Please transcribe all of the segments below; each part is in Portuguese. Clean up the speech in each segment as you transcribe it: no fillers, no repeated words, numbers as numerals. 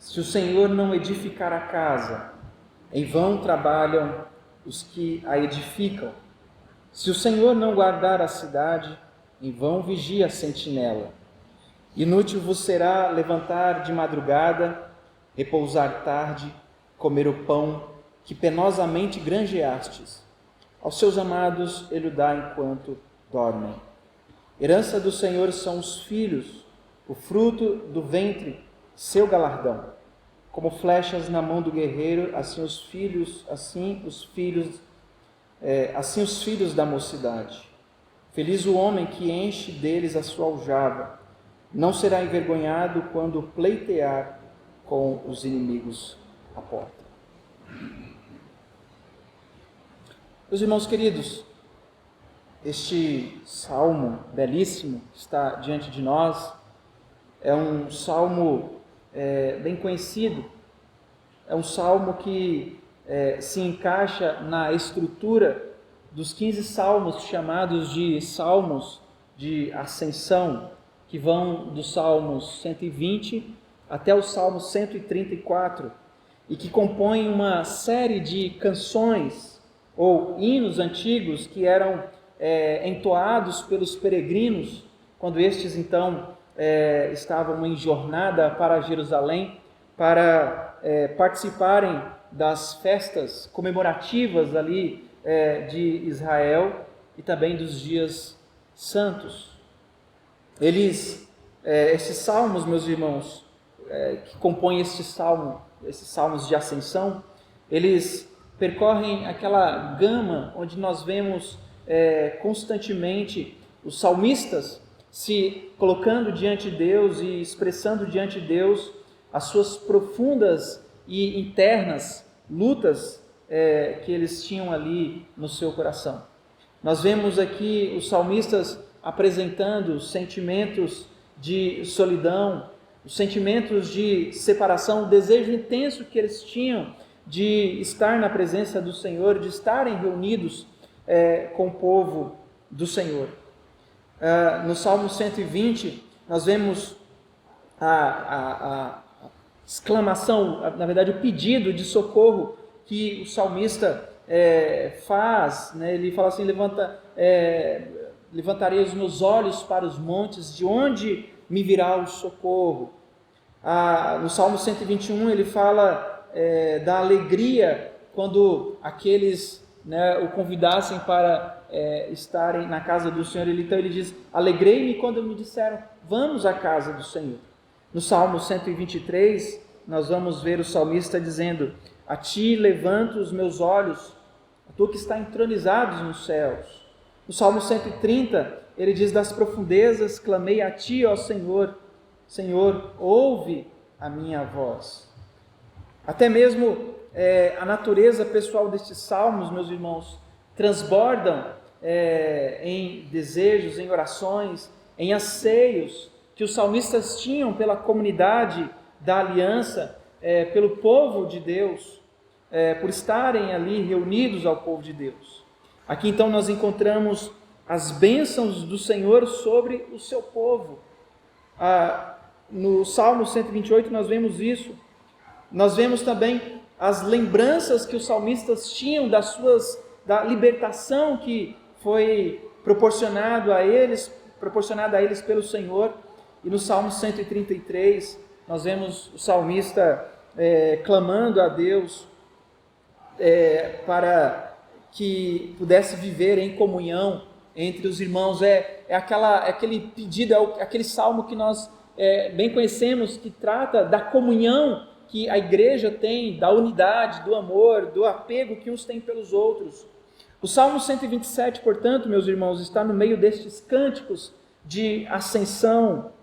Se o Senhor não edificar a casa, em vão trabalham os que a edificam. Se o Senhor não guardar a cidade, em vão vigia a sentinela. Inútil vos será levantar de madrugada, repousar tarde, comer o pão que penosamente granjeastes. Aos seus amados ele o dá enquanto dormem. Herança do Senhor são os filhos, o fruto do ventre, seu galardão. Como flechas na mão do guerreiro, assim os filhos da mocidade. Feliz o homem que enche deles a sua aljava. Não será envergonhado quando pleitear com os inimigos à porta. Meus irmãos queridos, este salmo belíssimo que está diante de nós é um salmo bem conhecido. É um salmo que se encaixa na estrutura dos 15 salmos chamados de salmos de ascensão, que vão dos salmos 120 até o salmo 134, e que compõem uma série de canções ou hinos antigos que eram entoados pelos peregrinos, quando estes então estavam em jornada para Jerusalém, para participarem das festas comemorativas ali de Israel e também dos dias santos. Esses salmos, meus irmãos, que compõem esses salmos de ascensão, eles percorrem aquela gama onde nós vemos constantemente os salmistas se colocando diante de Deus e expressando diante de Deus as suas profundas e internas lutas que eles tinham ali no seu coração. Nós vemos aqui os salmistas apresentando sentimentos de solidão, os sentimentos de separação, o desejo intenso que eles tinham de estar na presença do Senhor, de estarem reunidos com o povo do Senhor. No Salmo 120, nós vemos a exclamação, na verdade o pedido de socorro que o salmista faz, né? Ele fala assim: levantarei os meus olhos para os montes, de onde me virá o socorro. No Salmo 121 ele fala da alegria quando aqueles o convidassem para estarem na casa do Senhor. Então ele diz: alegrei-me quando me disseram, vamos à casa do Senhor. No Salmo 123, nós vamos ver o salmista dizendo: a ti levanto os meus olhos, tu que está entronizado nos céus. No Salmo 130, ele diz: das profundezas clamei a ti, ó Senhor. Senhor, ouve a minha voz. Até mesmo a natureza pessoal destes salmos, meus irmãos, transbordam em desejos, em orações, em anseios que os salmistas tinham pela comunidade da aliança, pelo povo de Deus, por estarem ali reunidos ao povo de Deus. Aqui então nós encontramos as bênçãos do Senhor sobre o seu povo. No Salmo 128 nós vemos isso. Nós vemos também as lembranças que os salmistas tinham da libertação que foi proporcionada a eles pelo Senhor. E no Salmo 133 nós vemos o salmista clamando a Deus para que pudesse viver em comunhão entre os irmãos. Aquele pedido, aquele salmo que nós bem conhecemos, que trata da comunhão que a igreja tem, da unidade, do amor, do apego que uns têm pelos outros. O Salmo 127, portanto, meus irmãos, está no meio destes cânticos de ascensão,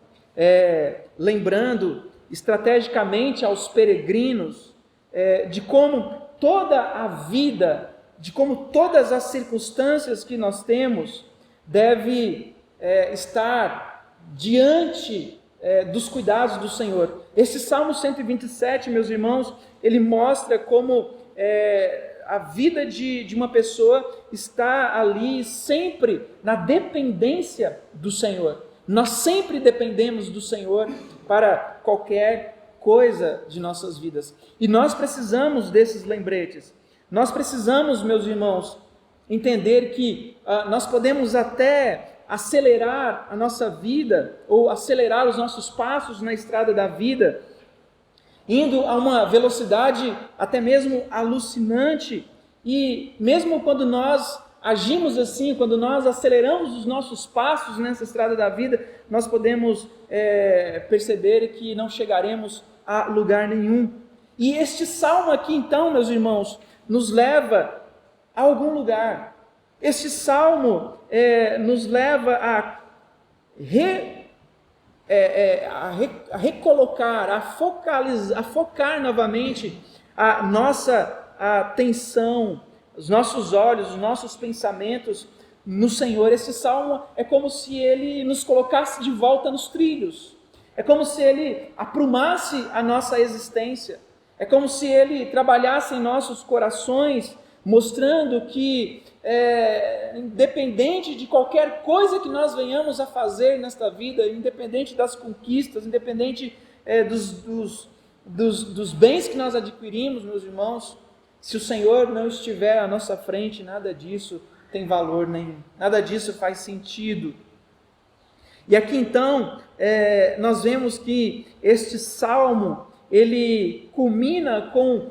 lembrando estrategicamente aos peregrinos de como toda a vida, de como todas as circunstâncias que nós temos deve estar diante dos cuidados do Senhor. Esse Salmo 127, meus irmãos, ele mostra como a vida de uma pessoa está ali sempre na dependência do Senhor. Nós sempre dependemos do Senhor para qualquer coisa de nossas vidas. E nós precisamos desses lembretes. Nós precisamos, meus irmãos, entender que nós podemos até acelerar a nossa vida, ou acelerar os nossos passos na estrada da vida, indo a uma velocidade até mesmo alucinante, e mesmo quando nós agimos assim, quando nós aceleramos os nossos passos nessa estrada da vida, nós podemos perceber que não chegaremos a lugar nenhum. E este salmo aqui então, meus irmãos, nos leva a algum lugar. Este salmo nos leva a recolocar, a focar novamente a nossa atenção, os nossos olhos, os nossos pensamentos no Senhor. Esse salmo é como se ele nos colocasse de volta nos trilhos, é como se ele aprumasse a nossa existência, é como se ele trabalhasse em nossos corações, mostrando que independente de qualquer coisa que nós venhamos a fazer nesta vida, independente das conquistas, independente dos bens que nós adquirimos, meus irmãos, se o Senhor não estiver à nossa frente, nada disso tem valor nenhum, nada disso faz sentido. E aqui então, nós vemos que este salmo, ele culmina com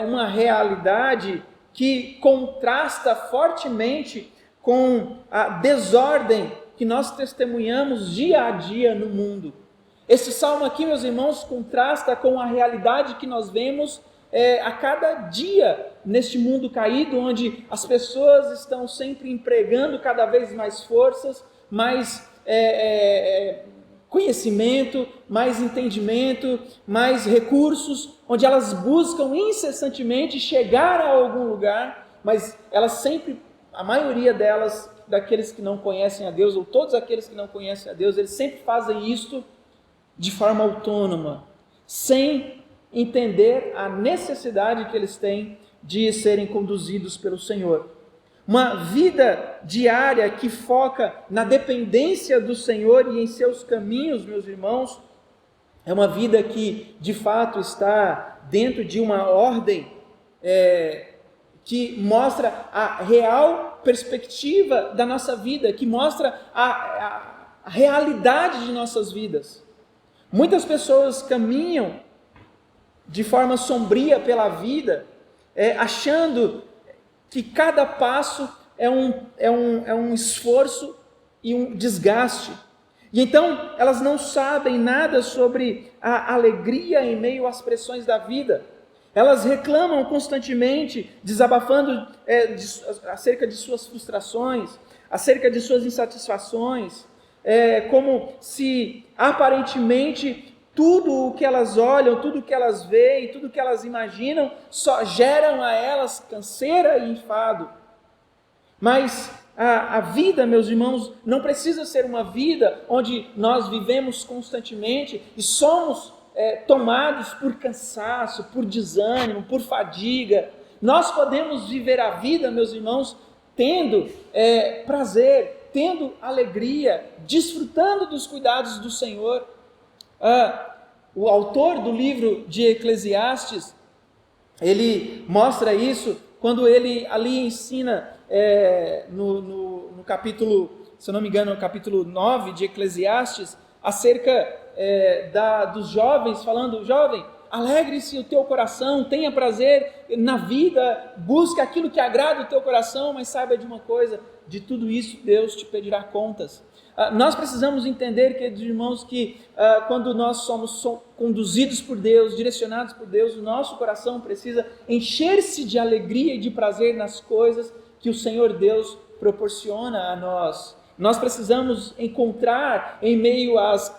uma realidade que contrasta fortemente com a desordem que nós testemunhamos dia a dia no mundo. Esse salmo aqui, meus irmãos, contrasta com a realidade que nós vemos a cada dia neste mundo caído, onde as pessoas estão sempre empregando cada vez mais forças, mais conhecimento, mais entendimento, mais recursos, onde elas buscam incessantemente chegar a algum lugar, mas elas sempre, a maioria delas, daqueles que não conhecem a Deus, ou todos aqueles que não conhecem a Deus, eles sempre fazem isto de forma autônoma, sem entender a necessidade que eles têm de serem conduzidos pelo Senhor. Uma vida diária que foca na dependência do Senhor e em seus caminhos, meus irmãos, é uma vida que de fato está dentro de uma ordem que mostra a real perspectiva da nossa vida, que mostra a realidade de nossas vidas. Muitas pessoas caminham de forma sombria pela vida, achando que cada passo é um esforço e um desgaste. E então elas não sabem nada sobre a alegria em meio às pressões da vida. Elas reclamam constantemente, desabafando acerca de suas frustrações, acerca de suas insatisfações, como se aparentemente tudo o que elas olham, tudo o que elas veem, tudo o que elas imaginam, só geram a elas canseira e enfado. Mas a vida, meus irmãos, não precisa ser uma vida onde nós vivemos constantemente e somos tomados por cansaço, por desânimo, por fadiga. Nós podemos viver a vida, meus irmãos, tendo prazer, tendo alegria, desfrutando dos cuidados do Senhor. O autor do livro de Eclesiastes, ele mostra isso quando ele ali ensina no capítulo, se eu não me engano, no capítulo 9 de Eclesiastes, acerca dos jovens, falando: jovem, alegre-se o teu coração, tenha prazer na vida, busque aquilo que agrada o teu coração, mas saiba de uma coisa, de tudo isso Deus te pedirá contas. Nós precisamos entender, queridos irmãos, que quando nós somos conduzidos por Deus, direcionados por Deus, o nosso coração precisa encher-se de alegria e de prazer nas coisas que o Senhor Deus proporciona a nós. Nós precisamos encontrar em meio às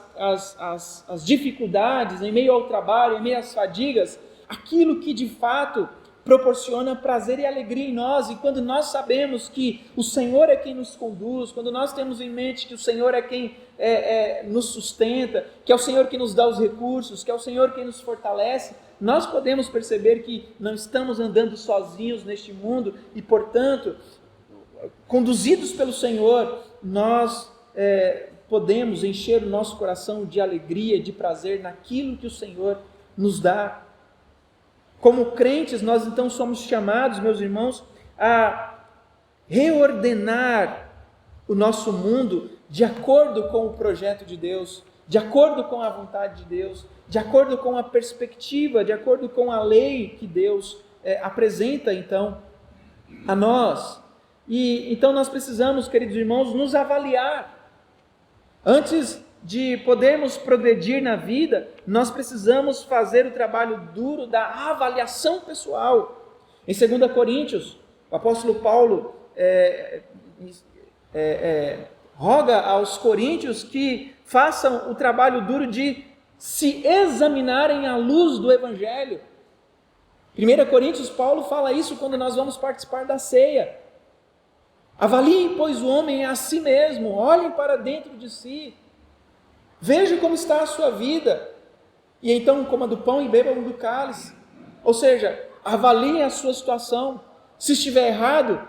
dificuldades, em meio ao trabalho, em meio às fadigas, aquilo que de fato proporciona prazer e alegria em nós. E quando nós sabemos que o Senhor é quem nos conduz, quando nós temos em mente que o Senhor é quem nos sustenta, que é o Senhor que nos dá os recursos, que é o Senhor quem nos fortalece, nós podemos perceber que não estamos andando sozinhos neste mundo e, portanto, conduzidos pelo Senhor, nós podemos encher o nosso coração de alegria, de prazer naquilo que o Senhor nos dá. Como crentes, nós então somos chamados, meus irmãos, a reordenar o nosso mundo de acordo com o projeto de Deus, de acordo com a vontade de Deus, de acordo com a perspectiva, de acordo com a lei que Deus apresenta então a nós. E então nós precisamos, queridos irmãos, nos avaliar. Antes de podermos progredir na vida, nós precisamos fazer o trabalho duro da avaliação pessoal. Em 2 Coríntios, o apóstolo Paulo roga aos coríntios que façam o trabalho duro de se examinarem à luz do Evangelho. 1 Coríntios, Paulo fala isso quando nós vamos participar da ceia. Avaliem, pois, o homem a si mesmo, olhem para dentro de si, vejam como está a sua vida, e então coma do pão e bebam do cálice. Ou seja, avaliem a sua situação. Se estiver errado,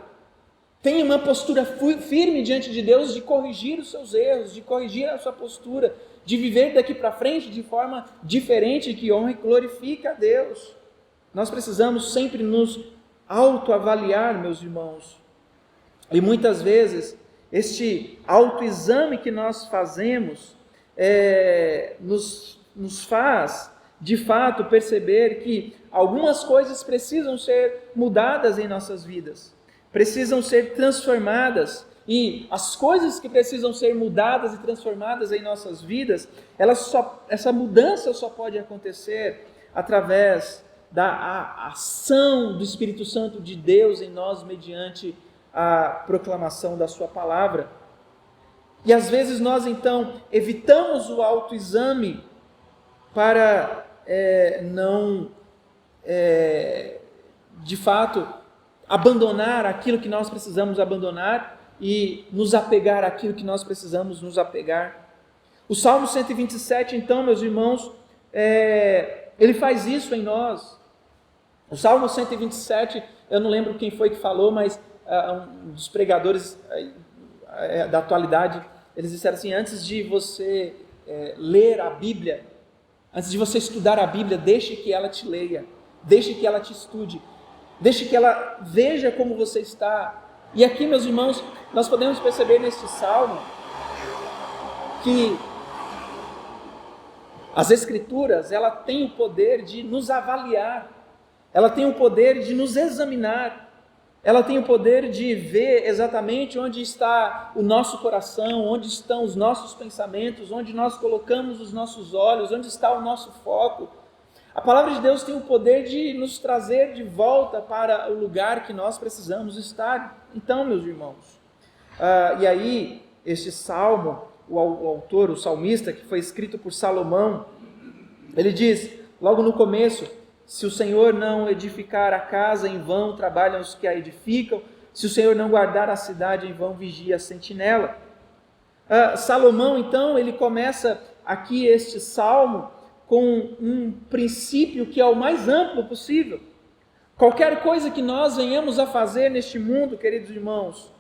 tenha uma postura firme diante de Deus de corrigir os seus erros, de corrigir a sua postura, de viver daqui para frente de forma diferente, que honra e glorifica a Deus. Nós precisamos sempre nos autoavaliar, meus irmãos. E muitas vezes, este autoexame que nós fazemos nos faz, de fato, perceber que algumas coisas precisam ser mudadas em nossas vidas, precisam ser transformadas, e as coisas que precisam ser mudadas e transformadas em nossas vidas, essa mudança só pode acontecer através da ação do Espírito Santo de Deus em nós, mediante a proclamação da sua palavra. E às vezes nós então evitamos o autoexame para não, de fato, abandonar aquilo que nós precisamos abandonar e nos apegar àquilo que nós precisamos nos apegar. O Salmo 127, então, meus irmãos, ele faz isso em nós. O Salmo 127, eu não lembro quem foi que falou, mas um dos pregadores da atualidade, eles disseram assim: antes de você ler a Bíblia, antes de você estudar a Bíblia, deixe que ela te leia, deixe que ela te estude, deixe que ela veja como você está. E aqui, meus irmãos, nós podemos perceber neste salmo que as Escrituras, ela tem o poder de nos avaliar, ela tem o poder de nos examinar, ela tem o poder de ver exatamente onde está o nosso coração, onde estão os nossos pensamentos, onde nós colocamos os nossos olhos, onde está o nosso foco. A palavra de Deus tem o poder de nos trazer de volta para o lugar que nós precisamos estar. Então, meus irmãos, e aí, este salmo, o autor, o salmista, que foi escrito por Salomão, ele diz, logo no começo: se o Senhor não edificar a casa, em vão trabalham os que a edificam. Se o Senhor não guardar a cidade, em vão vigia a sentinela. Salomão, então, ele começa aqui este salmo com um princípio que é o mais amplo possível. Qualquer coisa que nós venhamos a fazer neste mundo, queridos irmãos,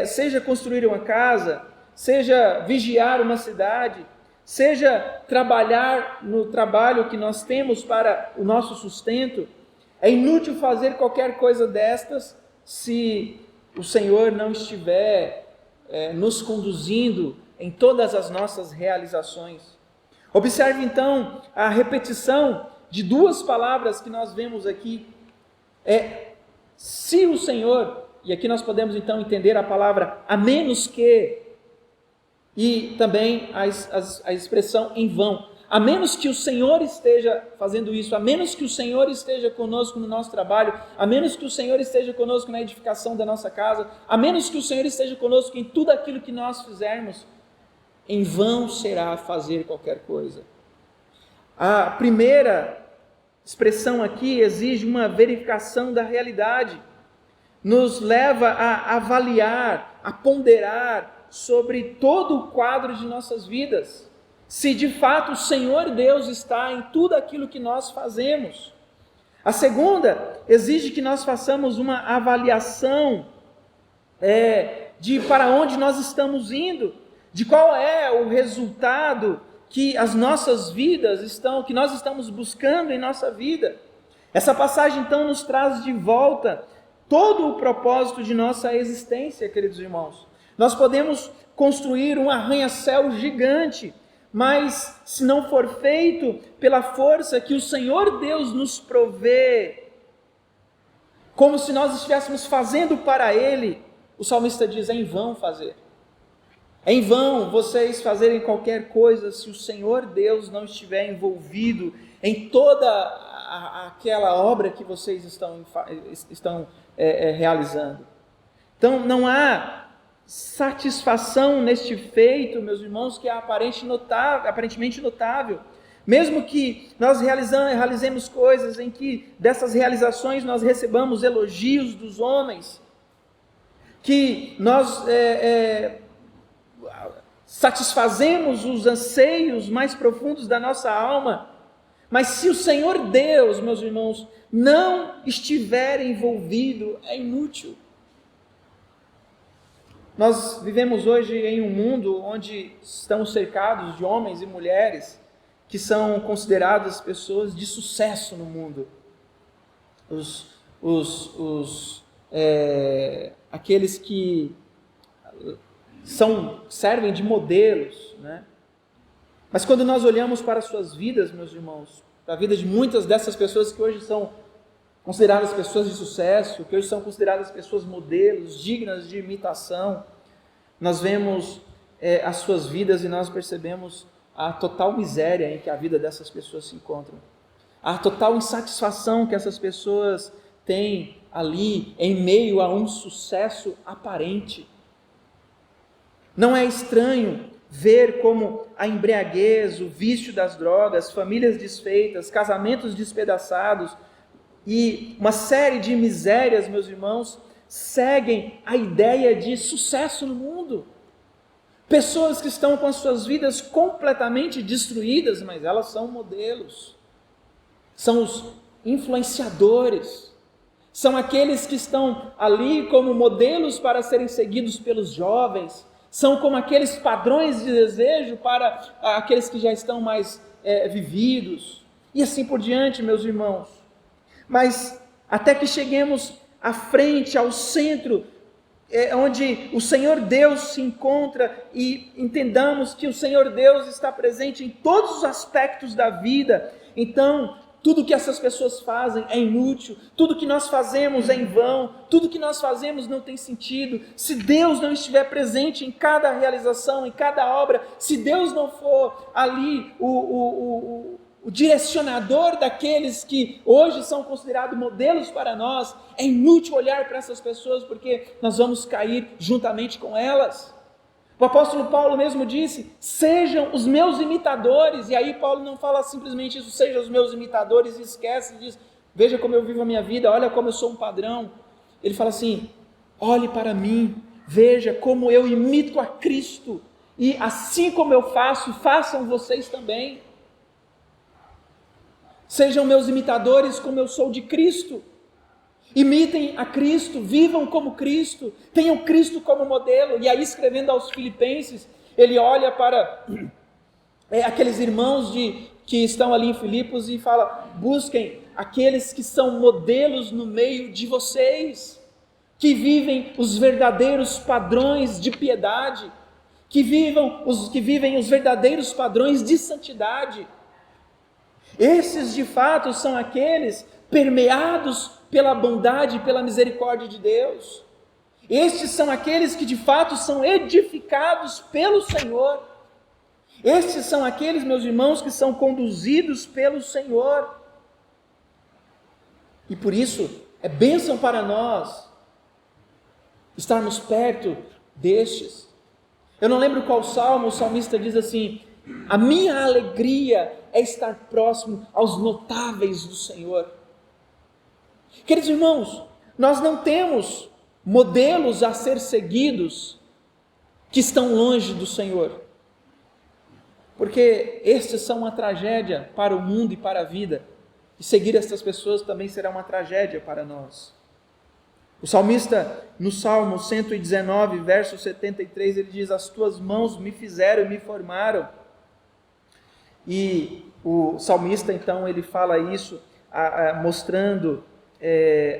seja construir uma casa, seja vigiar uma cidade, seja trabalhar no trabalho que nós temos para o nosso sustento, é inútil fazer qualquer coisa destas se o Senhor não estiver nos conduzindo em todas as nossas realizações. Observe então a repetição de duas palavras que nós vemos aqui. Se o Senhor, e aqui nós podemos então entender a palavra a menos que, e também a expressão em vão. A menos que o Senhor esteja fazendo isso, a menos que o Senhor esteja conosco no nosso trabalho, a menos que o Senhor esteja conosco na edificação da nossa casa, a menos que o Senhor esteja conosco em tudo aquilo que nós fizermos, em vão será fazer qualquer coisa. A primeira expressão aqui exige uma verificação da realidade, nos leva a avaliar, a ponderar sobre todo o quadro de nossas vidas, se de fato o Senhor Deus está em tudo aquilo que nós fazemos. A segunda exige que nós façamos uma avaliação de para onde nós estamos indo, de qual é o resultado que as nossas vidas que nós estamos buscando em nossa vida. Essa passagem então nos traz de volta todo o propósito de nossa existência, queridos irmãos. Nós podemos construir um arranha-céu gigante, mas se não for feito pela força que o Senhor Deus nos provê, como se nós estivéssemos fazendo para Ele, o salmista diz: é em vão fazer. É em vão vocês fazerem qualquer coisa se o Senhor Deus não estiver envolvido em toda aquela obra que vocês estão realizando. Então não há satisfação neste feito, meus irmãos, que é aparentemente notável. Mesmo que nós realizemos coisas em que dessas realizações nós recebamos elogios dos homens, que nós satisfazemos os anseios mais profundos da nossa alma, mas se o Senhor Deus, meus irmãos, não estiver envolvido, é inútil. Nós vivemos hoje em um mundo onde estamos cercados de homens e mulheres que são consideradas pessoas de sucesso no mundo. Aqueles que servem de modelos, né? Mas quando nós olhamos para as suas vidas, meus irmãos, para a vida de muitas dessas pessoas que hoje são consideradas pessoas de sucesso, que hoje são consideradas pessoas modelos, dignas de imitação, nós vemos as suas vidas e nós percebemos a total miséria em que a vida dessas pessoas se encontra, a total insatisfação que essas pessoas têm ali em meio a um sucesso aparente. Não é estranho ver como a embriaguez, o vício das drogas, famílias desfeitas, casamentos despedaçados e uma série de misérias, meus irmãos, seguem a ideia de sucesso no mundo. Pessoas que estão com as suas vidas completamente destruídas, mas elas são modelos, são os influenciadores, são aqueles que estão ali como modelos para serem seguidos pelos jovens, são como aqueles padrões de desejo para aqueles que já estão mais vividos, e assim por diante, meus irmãos. Mas até que cheguemos à frente, ao centro, onde o Senhor Deus se encontra e entendamos que o Senhor Deus está presente em todos os aspectos da vida, então tudo que essas pessoas fazem é inútil, tudo que nós fazemos é em vão, tudo que nós fazemos não tem sentido. Se Deus não estiver presente em cada realização, em cada obra, se Deus não for ali o direcionador daqueles que hoje são considerados modelos para nós, é inútil olhar para essas pessoas, porque nós vamos cair juntamente com elas. O apóstolo Paulo mesmo disse: sejam os meus imitadores, e aí Paulo não fala simplesmente isso, sejam os meus imitadores, e esquece, diz: veja como eu vivo a minha vida, olha como eu sou um padrão. Ele fala assim: olhe para mim, veja como eu imito a Cristo, e assim como eu faço, façam vocês também. Sejam meus imitadores como eu sou de Cristo. Imitem a Cristo, vivam como Cristo, tenham Cristo como modelo. E aí, escrevendo aos Filipenses, ele olha para aqueles irmãos que estão ali em Filipos e fala: busquem aqueles que são modelos no meio de vocês, que vivem os verdadeiros padrões de piedade, que vivem os verdadeiros padrões de santidade. Esses de fato são aqueles permeados pela bondade e pela misericórdia de Deus. Estes são aqueles que de fato são edificados pelo Senhor. Estes são aqueles, meus irmãos, que são conduzidos pelo Senhor. E por isso é bênção para nós estarmos perto destes. Eu não lembro qual salmo, o salmista diz assim: a minha alegria é estar próximo aos notáveis do Senhor. Queridos irmãos, nós não temos modelos a ser seguidos que estão longe do Senhor, porque estes são uma tragédia para o mundo e para a vida, e seguir essas pessoas também será uma tragédia para nós. O salmista, no Salmo 119, verso 73, ele diz: as tuas mãos me fizeram e me formaram. E o salmista, então, ele fala isso, mostrando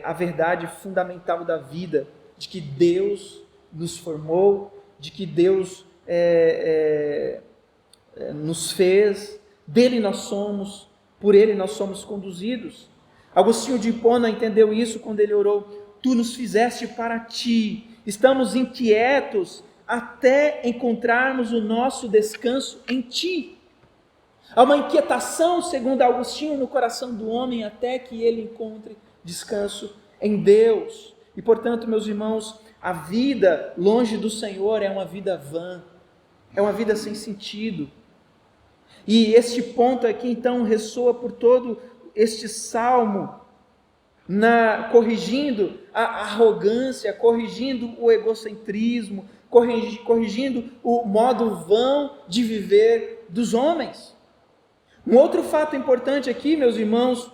a verdade fundamental da vida, de que Deus nos formou, de que Deus nos fez, dele nós somos, por ele nós somos conduzidos. Agostinho de Hipona entendeu isso quando ele orou: tu nos fizeste para ti, estamos inquietos até encontrarmos o nosso descanso em ti. Há uma inquietação, segundo Agostinho, no coração do homem até que ele encontre descanso em Deus. E portanto, meus irmãos, a vida longe do Senhor é uma vida vã, é uma vida sem sentido. E este ponto aqui então ressoa por todo este salmo, corrigindo a arrogância, corrigindo o egocentrismo, corrigindo o modo vão de viver dos homens. Um outro fato importante aqui, meus irmãos,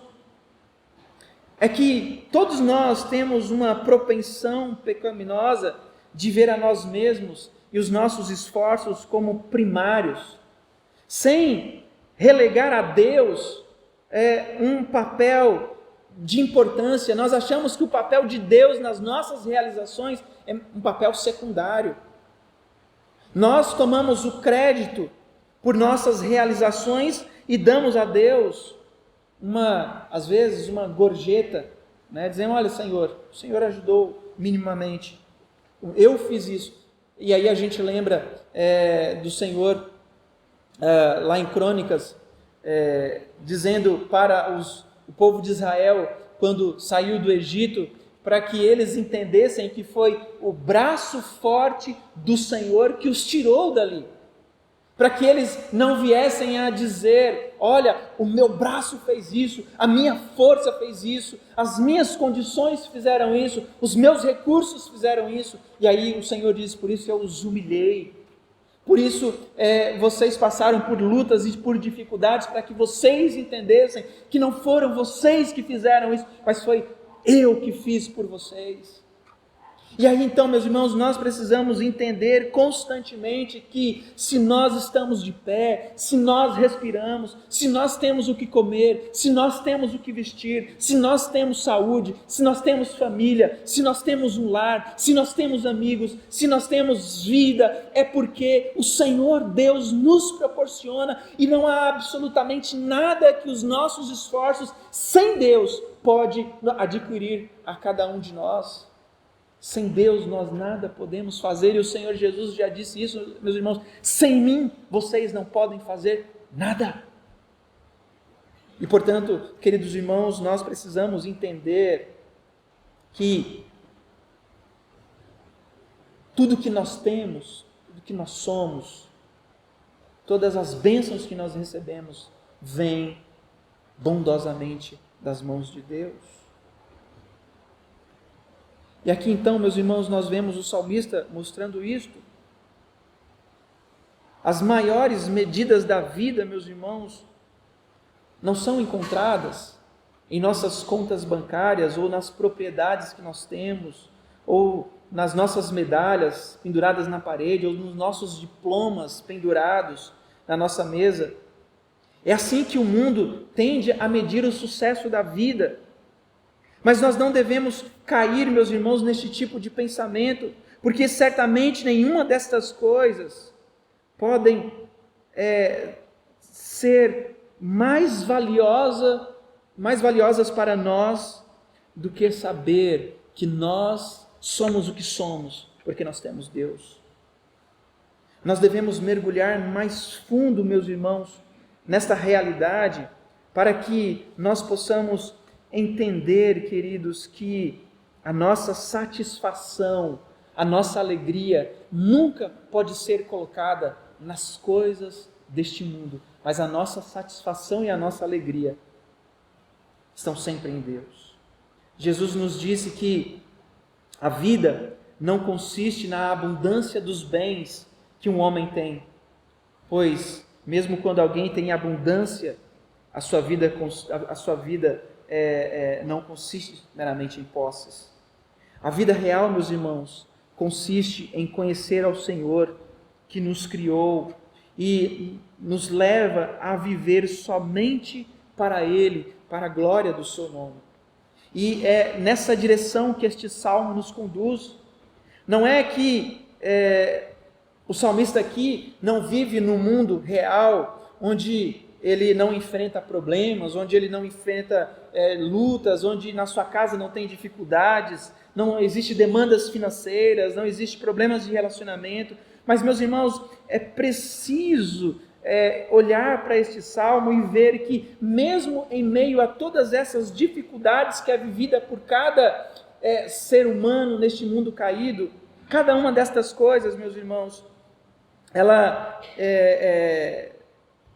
é que todos nós temos uma propensão pecaminosa de ver a nós mesmos e os nossos esforços como primários, sem relegar a Deus um papel de importância. Nós achamos que o papel de Deus nas nossas realizações é um papel secundário. Nós tomamos o crédito por nossas realizações e damos a Deus às vezes uma gorjeta, dizendo: olha, Senhor, o Senhor ajudou minimamente, eu fiz isso. E aí a gente lembra do Senhor lá em Crônicas, dizendo para o povo de Israel, quando saiu do Egito, para que eles entendessem que foi o braço forte do Senhor que os tirou dali, para que eles não viessem a dizer: olha, o meu braço fez isso, a minha força fez isso, as minhas condições fizeram isso, os meus recursos fizeram isso. E aí o Senhor diz: por isso eu os humilhei, por isso vocês passaram por lutas e por dificuldades, para que vocês entendessem que não foram vocês que fizeram isso, mas foi eu que fiz por vocês. E aí então, meus irmãos, nós precisamos entender constantemente que se nós estamos de pé, se nós respiramos, se nós temos o que comer, se nós temos o que vestir, se nós temos saúde, se nós temos família, se nós temos um lar, se nós temos amigos, se nós temos vida, é porque o Senhor Deus nos proporciona, e não há absolutamente nada que os nossos esforços sem Deus pode adquirir a cada um de nós. Sem Deus nós nada podemos fazer, e o Senhor Jesus já disse isso, meus irmãos: sem mim vocês não podem fazer nada. E portanto, queridos irmãos, nós precisamos entender que tudo que nós temos, tudo que nós somos, todas as bênçãos que nós recebemos, vêm bondosamente das mãos de Deus. E aqui então, meus irmãos, nós vemos o salmista mostrando isto. As maiores medidas da vida, meus irmãos, não são encontradas em nossas contas bancárias, ou nas propriedades que nós temos, ou nas nossas medalhas penduradas na parede, ou nos nossos diplomas pendurados na nossa mesa. É assim que o mundo tende a medir o sucesso da vida. Mas nós não devemos cair, meus irmãos, neste tipo de pensamento, porque certamente nenhuma destas coisas podem ser mais valiosas para nós do que saber que nós somos o que somos, porque nós temos Deus. Nós devemos mergulhar mais fundo, meus irmãos, nesta realidade, para que nós possamos entender, queridos, que a nossa satisfação, a nossa alegria nunca pode ser colocada nas coisas deste mundo, mas a nossa satisfação e a nossa alegria estão sempre em Deus. Jesus nos disse que a vida não consiste na abundância dos bens que um homem tem, pois mesmo quando alguém tem abundância, a sua vida não consiste meramente em posses. A vida real, meus irmãos, consiste em conhecer ao Senhor que nos criou e nos leva a viver somente para Ele, para a glória do seu nome. E é nessa direção que este salmo nos conduz. Não é que o salmista aqui não vive no mundo real, onde ele não enfrenta problemas, onde ele não enfrenta lutas, onde na sua casa não tem dificuldades, não existe demandas financeiras, não existe problemas de relacionamento. Mas, meus irmãos, é preciso olhar para este salmo e ver que, mesmo em meio a todas essas dificuldades que é vivida por cada ser humano neste mundo caído, cada uma destas coisas, meus irmãos, ela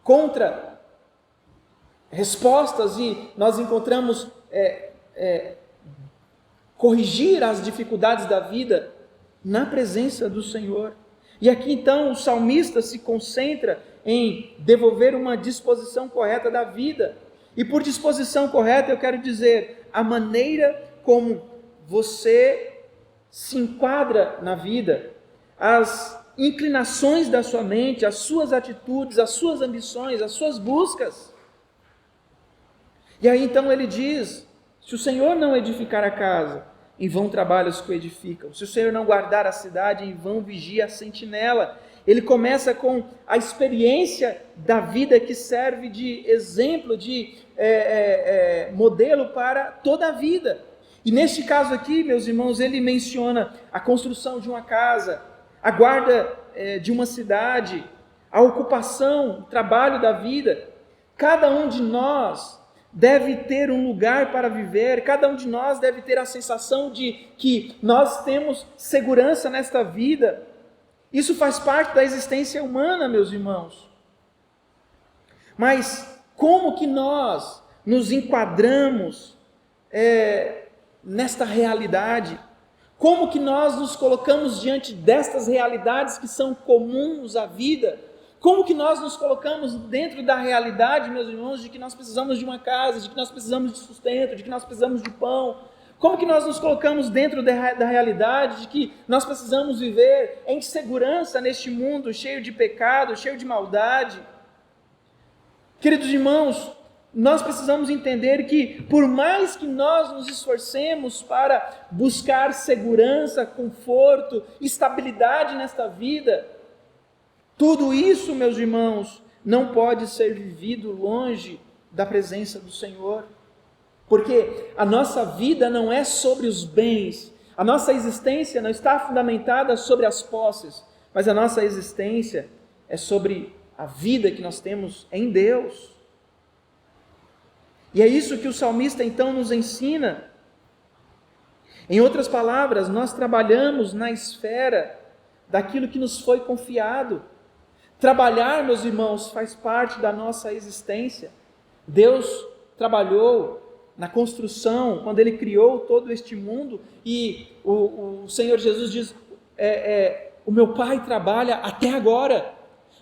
contra respostas, e nós encontramos corrigir as dificuldades da vida na presença do Senhor. E aqui então o salmista se concentra em devolver uma disposição correta da vida. E por disposição correta eu quero dizer a maneira como você se enquadra na vida, as inclinações da sua mente, as suas atitudes, as suas ambições, as suas buscas. E aí então ele diz: se o Senhor não edificar a casa, em vão trabalham os que o edificam. Se o Senhor não guardar a cidade, em vão vigia a sentinela. Ele começa com a experiência da vida que serve de exemplo, de modelo para toda a vida. E neste caso aqui, meus irmãos, ele menciona a construção de uma casa, a guarda de uma cidade, a ocupação, o trabalho da vida. Cada um de nós deve ter um lugar para viver, cada um de nós deve ter a sensação de que nós temos segurança nesta vida. Isso faz parte da existência humana, meus irmãos. Mas como que nós nos enquadramos nesta realidade? Como que nós nos colocamos diante destas realidades que são comuns à vida? Como que nós nos colocamos dentro da realidade, meus irmãos, de que nós precisamos de uma casa, de que nós precisamos de sustento, de que nós precisamos de pão? Como que nós nos colocamos dentro da realidade de que nós precisamos viver em segurança neste mundo cheio de pecado, cheio de maldade? Queridos irmãos, nós precisamos entender que, por mais que nós nos esforcemos para buscar segurança, conforto, estabilidade nesta vida, tudo isso, meus irmãos, não pode ser vivido longe da presença do Senhor. Porque a nossa vida não é sobre os bens, a nossa existência não está fundamentada sobre as posses, mas a nossa existência é sobre a vida que nós temos em Deus. E é isso que o salmista então nos ensina. Em outras palavras, nós trabalhamos na esfera daquilo que nos foi confiado. Trabalhar, meus irmãos, faz parte da nossa existência. Deus trabalhou na construção, quando Ele criou todo este mundo, e o Senhor Jesus diz, o meu Pai trabalha até agora.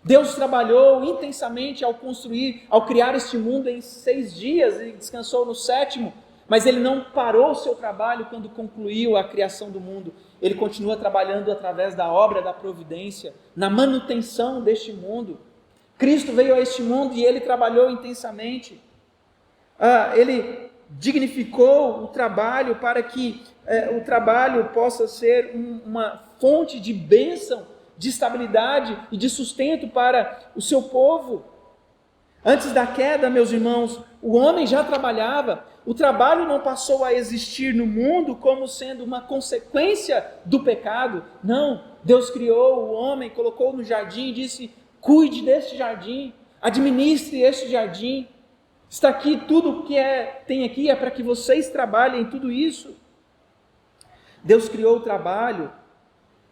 Deus trabalhou intensamente ao construir, ao criar este mundo em 6 dias, e descansou no 7º, mas Ele não parou o seu trabalho quando concluiu a criação do mundo. Ele continua trabalhando através da obra da providência, na manutenção deste mundo. Cristo veio a este mundo e Ele trabalhou intensamente. Ele dignificou o trabalho para que o trabalho possa ser uma fonte de bênção, de estabilidade e de sustento para o seu povo. Antes da queda, meus irmãos, o homem já trabalhava. O trabalho não passou a existir no mundo como sendo uma consequência do pecado. Não, Deus criou o homem, colocou no jardim e disse: cuide deste jardim, administre este jardim. Está aqui, tudo o que tem aqui é para que vocês trabalhem em tudo isso. Deus criou o trabalho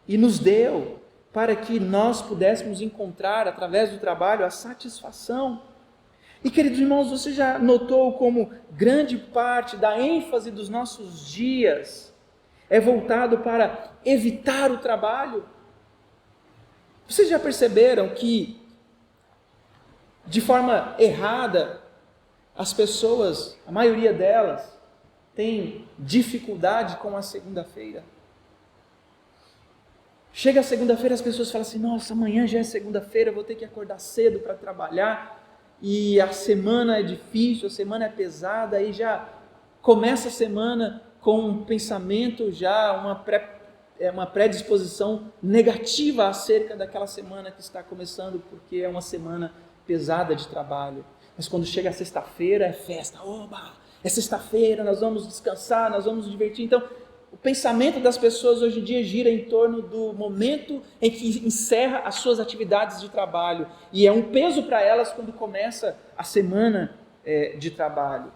e nos deu para que nós pudéssemos encontrar, através do trabalho, a satisfação. E, queridos irmãos, você já notou como grande parte da ênfase dos nossos dias é voltado para evitar o trabalho? Vocês já perceberam que, de forma errada, as pessoas, a maioria delas, tem dificuldade com a segunda-feira? Chega a segunda-feira, as pessoas falam assim, nossa, amanhã já é segunda-feira, vou ter que acordar cedo para trabalhar, e a semana é difícil, a semana é pesada, aí já começa a semana com um pensamento já, uma predisposição negativa acerca daquela semana que está começando, porque é uma semana pesada de trabalho. Mas quando chega a sexta-feira é festa, oba, é sexta-feira, nós vamos descansar, nós vamos nos divertir. Então, o pensamento das pessoas hoje em dia gira em torno do momento em que encerra as suas atividades de trabalho, e é um peso para elas quando começa a semana de trabalho.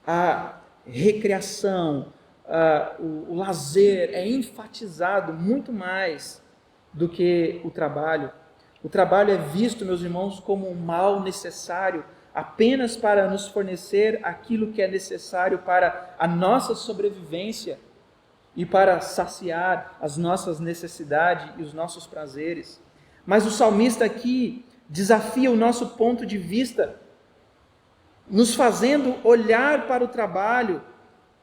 A recreação, o lazer é enfatizado muito mais do que o trabalho. O trabalho é visto, meus irmãos, como um mal necessário apenas para nos fornecer aquilo que é necessário para a nossa sobrevivência e para saciar as nossas necessidades e os nossos prazeres. Mas o salmista aqui desafia o nosso ponto de vista, nos fazendo olhar para o trabalho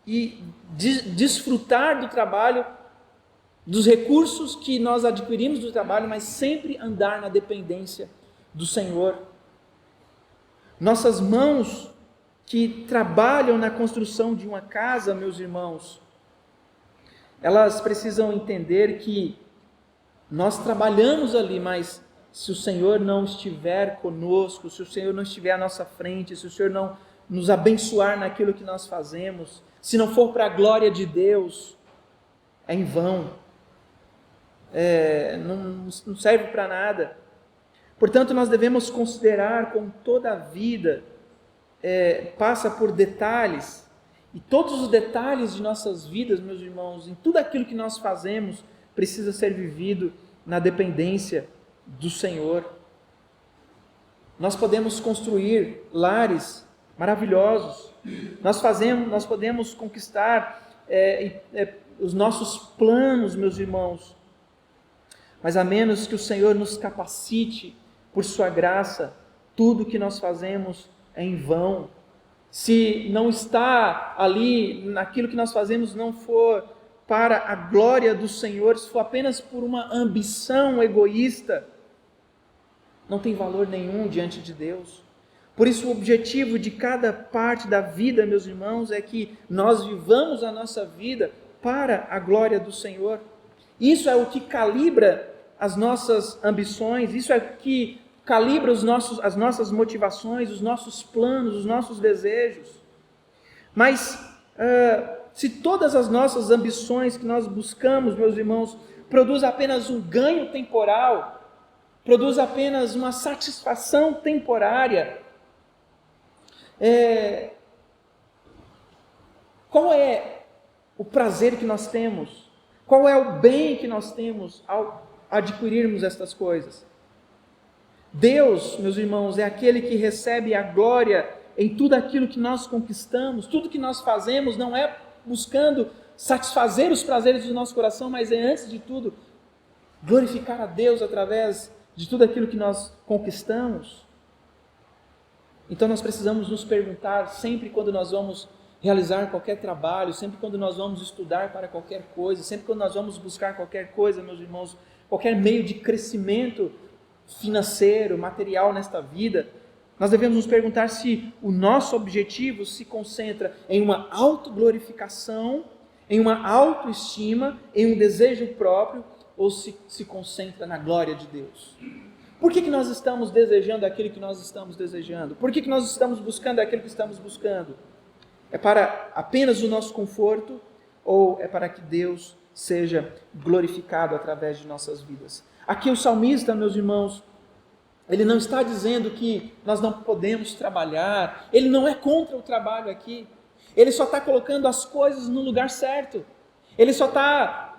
e desfrutar do trabalho, dos recursos que nós adquirimos do trabalho, mas sempre andar na dependência do Senhor. Nossas mãos que trabalham na construção de uma casa, meus irmãos, elas precisam entender que nós trabalhamos ali, mas se o Senhor não estiver conosco, se o Senhor não estiver à nossa frente, se o Senhor não nos abençoar naquilo que nós fazemos, se não for para a glória de Deus, é em vão, não serve para nada. Portanto, nós devemos considerar como toda a vida passa por detalhes, e todos os detalhes de nossas vidas, meus irmãos, em tudo aquilo que nós fazemos, precisa ser vivido na dependência do Senhor. Nós podemos construir lares maravilhosos, nós podemos conquistar os nossos planos, meus irmãos, mas a menos que o Senhor nos capacite por sua graça, tudo que nós fazemos é em vão. Se não está ali, naquilo que nós fazemos não for para a glória do Senhor, se for apenas por uma ambição egoísta, não tem valor nenhum diante de Deus. Por isso o objetivo de cada parte da vida, meus irmãos, é que nós vivamos a nossa vida para a glória do Senhor. Isso é o que calibra as nossas ambições, isso é o que calibra as nossas motivações, os nossos planos, os nossos desejos. Mas se todas as nossas ambições que nós buscamos, meus irmãos, produz apenas um ganho temporal, produz apenas uma satisfação temporária, qual é o prazer que nós temos? Qual é o bem que nós temos ao adquirirmos estas coisas? Deus, meus irmãos, é aquele que recebe a glória em tudo aquilo que nós conquistamos. Tudo que nós fazemos não é buscando satisfazer os prazeres do nosso coração, mas é, antes de tudo, glorificar a Deus através de tudo aquilo que nós conquistamos. Então nós precisamos nos perguntar sempre quando nós vamos realizar qualquer trabalho, sempre quando nós vamos estudar para qualquer coisa, sempre quando nós vamos buscar qualquer coisa, meus irmãos, qualquer meio de crescimento financeiro, material nesta vida, nós devemos nos perguntar se o nosso objetivo se concentra em uma autoglorificação, em uma autoestima, em um desejo próprio, ou se concentra na glória de Deus. Por que nós estamos desejando aquilo que nós estamos desejando? Por que nós estamos buscando aquilo que estamos buscando? É para apenas o nosso conforto, ou é para que Deus seja glorificado através de nossas vidas? Aqui o salmista, meus irmãos, ele não está dizendo que nós não podemos trabalhar, ele não é contra o trabalho aqui, ele só está colocando as coisas no lugar certo, ele só está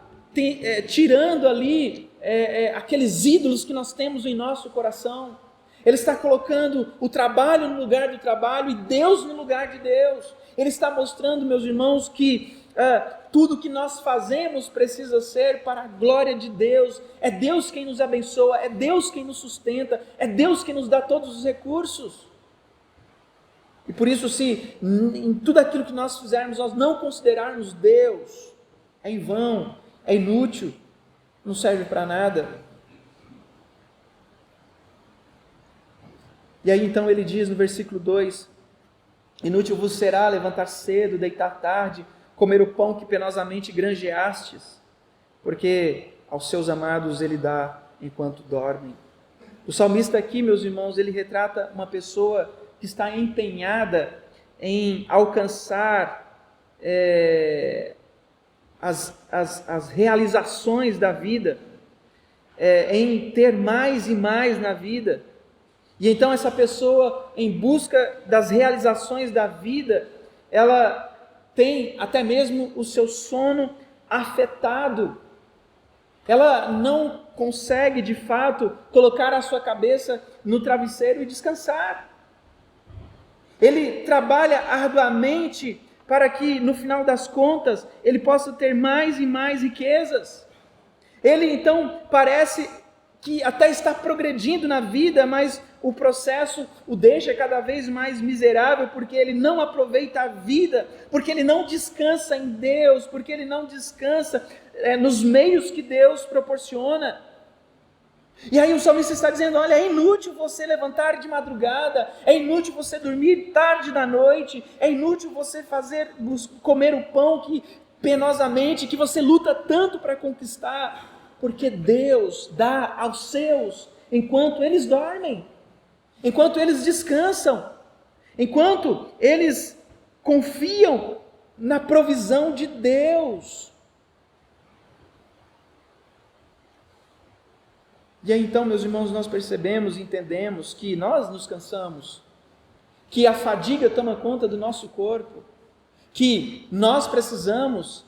tirando ali aqueles ídolos que nós temos em nosso coração, ele está colocando o trabalho no lugar do trabalho e Deus no lugar de Deus. Ele está mostrando, meus irmãos, que tudo que nós fazemos precisa ser para a glória de Deus. É Deus quem nos abençoa, é Deus quem nos sustenta, é Deus quem nos dá todos os recursos. E por isso, se em tudo aquilo que nós fizermos, nós não considerarmos Deus, é em vão, é inútil, não serve para nada. E aí então ele diz no versículo 2: inútil vos será levantar cedo, deitar tarde, comer o pão que penosamente granjeastes, porque aos seus amados ele dá enquanto dormem. O salmista aqui, meus irmãos, ele retrata uma pessoa que está empenhada em alcançar as realizações da vida, em ter mais e mais na vida. E então essa pessoa, em busca das realizações da vida, ela tem até mesmo o seu sono afetado. Ela não consegue, de fato, colocar a sua cabeça no travesseiro e descansar. Ele trabalha arduamente para que, no final das contas, ele possa ter mais e mais riquezas. Ele, então, parece que até está progredindo na vida, mas o processo o deixa cada vez mais miserável, porque ele não aproveita a vida, porque ele não descansa em Deus, porque ele não descansa nos meios que Deus proporciona. E aí o salmista está dizendo: olha, é inútil você levantar de madrugada, é inútil você dormir tarde da noite, é inútil você comer o pão que penosamente, que você luta tanto para conquistar, porque Deus dá aos seus enquanto eles dormem, enquanto eles descansam, enquanto eles confiam na provisão de Deus. E aí então, meus irmãos, nós percebemos e entendemos que nós nos cansamos, que a fadiga toma conta do nosso corpo, que nós precisamos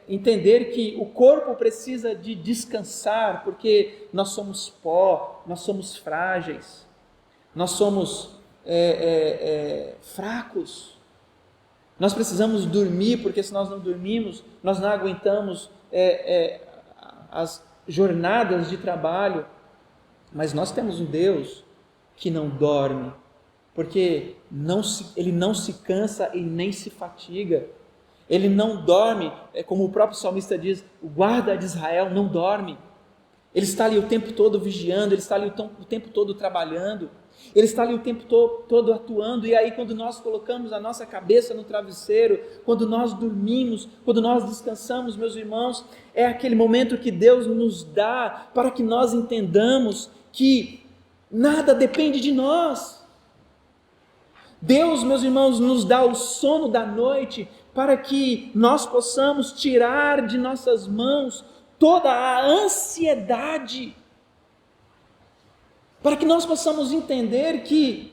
entender que o corpo precisa de descansar, porque nós somos pó, nós somos frágeis, nós somos fracos, nós precisamos dormir, porque se nós não dormirmos, nós não aguentamos as jornadas de trabalho. Mas nós temos um Deus que não dorme, porque ele não se cansa e nem se fatiga. Ele não dorme, como o próprio salmista diz, o guarda de Israel não dorme. Ele está ali o tempo todo vigiando, ele está ali o tempo todo trabalhando, ele está ali o tempo todo atuando. E aí, quando nós colocamos a nossa cabeça no travesseiro, quando nós dormimos, quando nós descansamos, meus irmãos, é aquele momento que Deus nos dá para que nós entendamos que nada depende de nós. Deus, meus irmãos, nos dá o sono da noite para que nós possamos tirar de nossas mãos toda a ansiedade, para que nós possamos entender que,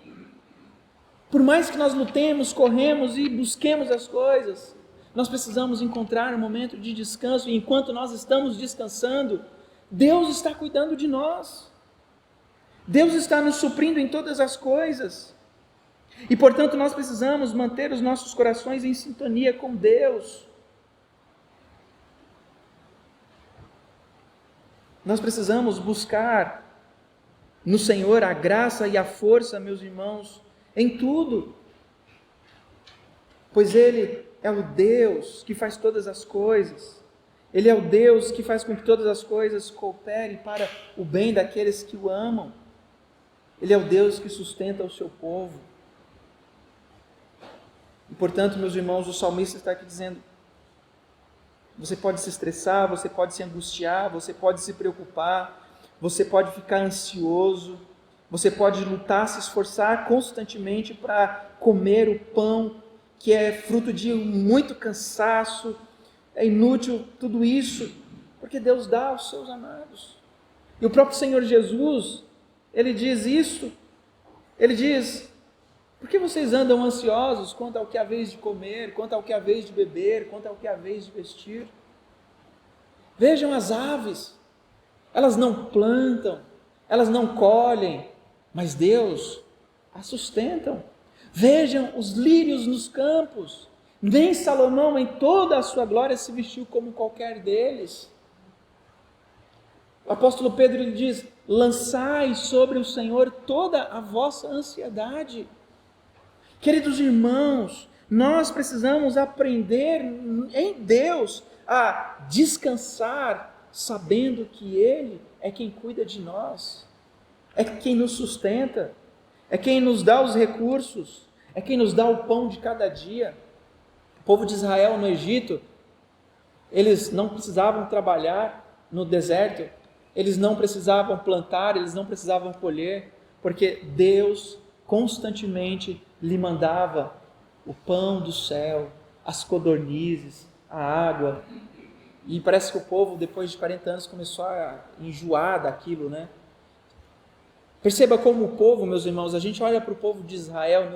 por mais que nós lutemos, corremos e busquemos as coisas, nós precisamos encontrar um momento de descanso, e enquanto nós estamos descansando, Deus está cuidando de nós, Deus está nos suprindo em todas as coisas, e portanto nós precisamos manter os nossos corações em sintonia com Deus. Nós precisamos buscar no Senhor a graça e a força, meus irmãos, em tudo, pois Ele é o Deus que faz todas as coisas, Ele é o Deus que faz com que todas as coisas cooperem para o bem daqueles que o amam, Ele é o Deus que sustenta o seu povo. E portanto, meus irmãos, o salmista está aqui dizendo: você pode se estressar, você pode se angustiar, você pode se preocupar, você pode ficar ansioso, você pode lutar, se esforçar constantemente para comer o pão que é fruto de muito cansaço, é inútil tudo isso, porque Deus dá aos seus amados. E o próprio Senhor Jesus, Ele diz isso, Ele diz: por que vocês andam ansiosos quanto ao que há vez de comer, quanto ao que há vez de beber, quanto ao que há vez de vestir? Vejam as aves, elas não plantam, elas não colhem, mas Deus as sustentam. Vejam os lírios nos campos, nem Salomão em toda a sua glória se vestiu como qualquer deles. O apóstolo Pedro lhe diz: lançai sobre o Senhor toda a vossa ansiedade. Queridos irmãos, Nós precisamos aprender em Deus a descansar, sabendo que Ele é quem cuida de nós, é quem nos sustenta, é quem nos dá os recursos, é quem nos dá o pão de cada dia. O povo de Israel no Egito, eles não precisavam trabalhar no deserto, eles não precisavam plantar, eles não precisavam colher, porque Deus constantemente lhe mandava o pão do céu, as codornizes, a água. E parece que o povo, depois de 40 anos, começou a enjoar daquilo, né? Perceba como o povo, meus irmãos, a gente olha para o povo de Israel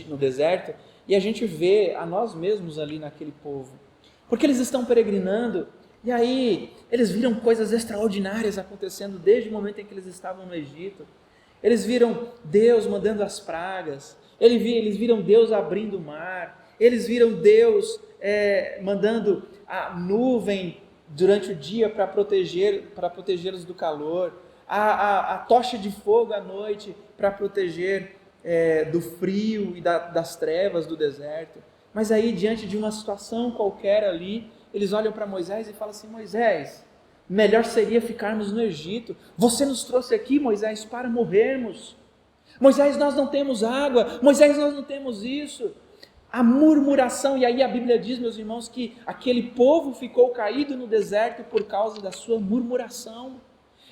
no deserto e a gente vê a nós mesmos ali naquele povo. Porque eles estão peregrinando e aí eles viram coisas extraordinárias acontecendo desde o momento em que eles estavam no Egito. Eles viram Deus mandando as pragas, eles viram Deus abrindo o mar, eles viram Deus mandando a nuvem durante o dia para protegê-los do calor, a tocha de fogo à noite para proteger do frio e das trevas do deserto. Mas aí, diante de uma situação qualquer ali, eles olham para Moisés e falam assim: Moisés, melhor seria ficarmos no Egito. Você nos trouxe aqui, Moisés, para morrermos. Moisés, nós não temos água. Moisés, nós não temos isso. A murmuração, e aí a Bíblia diz, meus irmãos, que aquele povo ficou caído no deserto por causa da sua murmuração.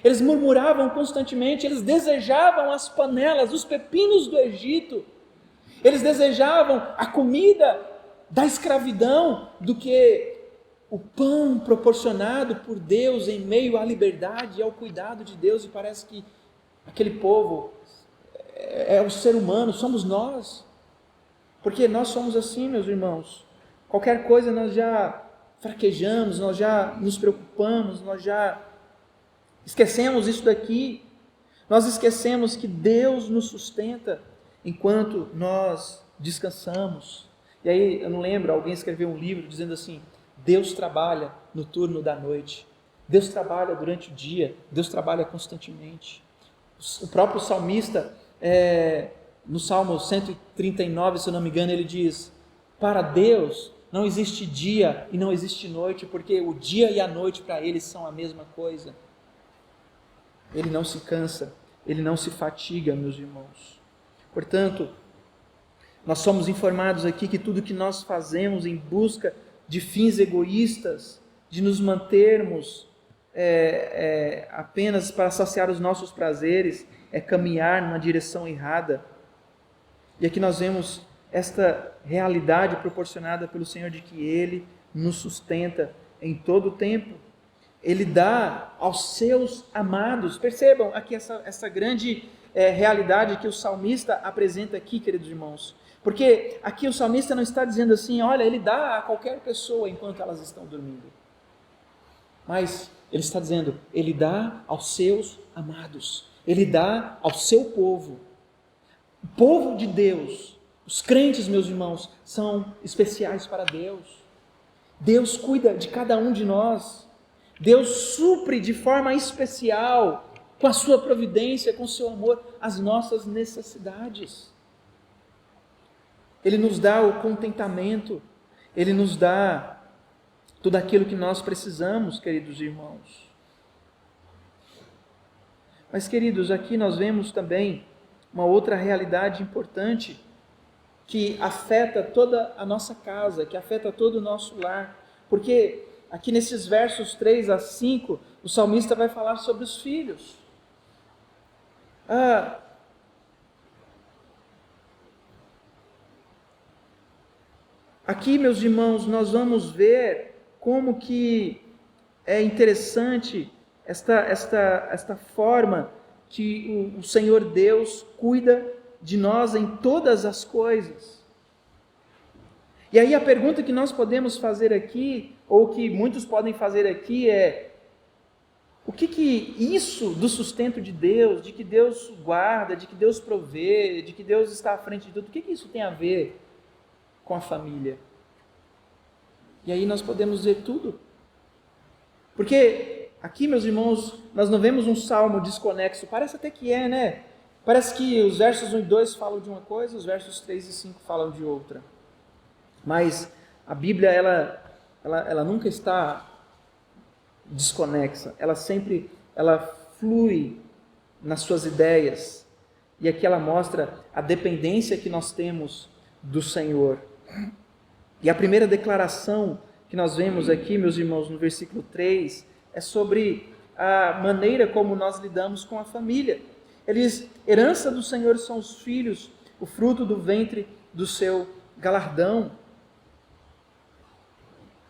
Eles murmuravam constantemente, eles desejavam as panelas, os pepinos do Egito. Eles desejavam a comida da escravidão do que o pão proporcionado por Deus em meio à liberdade e ao cuidado de Deus. E parece que aquele povo é o ser humano, somos nós. Porque nós somos assim, meus irmãos. Qualquer coisa nós já fraquejamos, nós já nos preocupamos, nós já esquecemos isso daqui. Nós esquecemos que Deus nos sustenta enquanto nós descansamos. E aí, eu não lembro, alguém escreveu um livro dizendo assim: Deus trabalha no turno da noite, Deus trabalha durante o dia, Deus trabalha constantemente. O próprio salmista, no Salmo 139, se eu não me engano, ele diz: para Deus não existe dia e não existe noite, porque o dia e a noite para Ele são a mesma coisa. Ele não se cansa, Ele não se fatiga, meus irmãos. Portanto, nós somos informados aqui que tudo que nós fazemos em busca de fins egoístas, de nos mantermos apenas para saciar os nossos prazeres, é caminhar numa direção errada. E aqui nós vemos esta realidade proporcionada pelo Senhor de que Ele nos sustenta em todo o tempo. Ele dá aos seus amados. Percebam aqui essa grande realidade que o salmista apresenta aqui, queridos irmãos. Porque aqui o salmista não está dizendo assim: olha, Ele dá a qualquer pessoa enquanto elas estão dormindo. Mas Ele está dizendo: Ele dá aos seus amados. Ele dá ao seu povo. O povo de Deus, os crentes, meus irmãos, são especiais para Deus. Deus cuida de cada um de nós. Deus supre de forma especial, com a sua providência, com o seu amor, as nossas necessidades. Ele nos dá o contentamento, Ele nos dá tudo aquilo que nós precisamos, queridos irmãos. Mas, queridos, aqui nós vemos também uma outra realidade importante que afeta toda a nossa casa, que afeta todo o nosso lar. Porque aqui nesses versos 3 a 5, o salmista vai falar sobre os filhos. Aqui, meus irmãos, nós vamos ver como que é interessante esta forma que o Senhor Deus cuida de nós em todas as coisas. E aí a pergunta que nós podemos fazer aqui, ou que muitos podem fazer aqui é: o que isso do sustento de Deus, de que Deus guarda, de que Deus provê, de que Deus está à frente de tudo, o que isso tem a ver com a família? E aí nós podemos dizer tudo. Porque aqui, meus irmãos, nós não vemos um salmo desconexo, parece até que né? Parece que os versos 1 e 2 falam de uma coisa, os versos 3 e 5 falam de outra. Mas a Bíblia, ela nunca está desconexa. Ela flui nas suas ideias. E aqui ela mostra a dependência que nós temos do Senhor. E a primeira declaração que nós vemos aqui, meus irmãos, no versículo 3, é sobre a maneira como nós lidamos com a família. Ele diz: herança do Senhor são os filhos, o fruto do ventre do seu galardão.